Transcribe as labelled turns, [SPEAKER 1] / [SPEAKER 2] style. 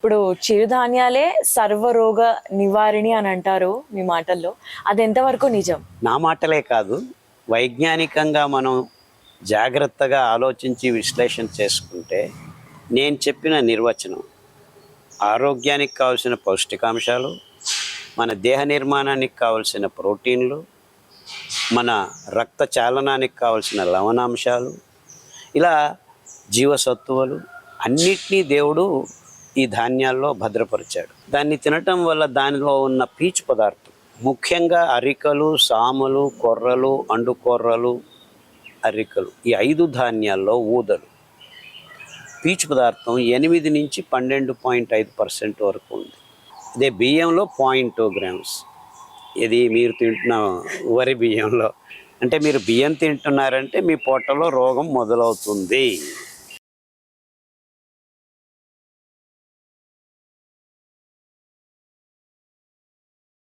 [SPEAKER 1] ఇప్పుడు చిరుధాన్యాలే సర్వరోగ నివారిణి అని అంటారు మీ మాటల్లో. అది ఎంతవరకు నిజం?
[SPEAKER 2] నా మాటలే కాదు, వైజ్ఞానికంగా మనం జాగ్రత్తగా ఆలోచించి విశ్లేషణ చేసుకుంటే నేను చెప్పిన నిర్వచనం ఆరోగ్యానికి కావలసిన పౌష్టికాంశాలు, మన దేహ నిర్మాణానికి కావలసిన ప్రోటీన్లు, మన రక్త చాలనానికి కావలసిన లవణాంశాలు, ఇలా జీవసత్తువులు అన్నిటినీ దేవుడు ఈ ధాన్యాల్లో భద్రపరిచాడు. దాన్ని తినటం వల్ల దానిలో ఉన్న పీచు పదార్థం, ముఖ్యంగా అరికలు, సామలు, కొర్రలు, అండుకొర్రలు, అరికలు, ఈ 5 ధాన్యాల్లో ఊదలు పీచు పదార్థం 8 నుంచి 12.5% వరకు ఉంది. అదే బియ్యంలో 0.2 గ్రామ్స్. ఇది మీరు తింటున్న వరి బియ్యంలో. అంటే మీరు బియ్యం తింటున్నారంటే మీ పొట్టలో రోగం మొదలవుతుంది.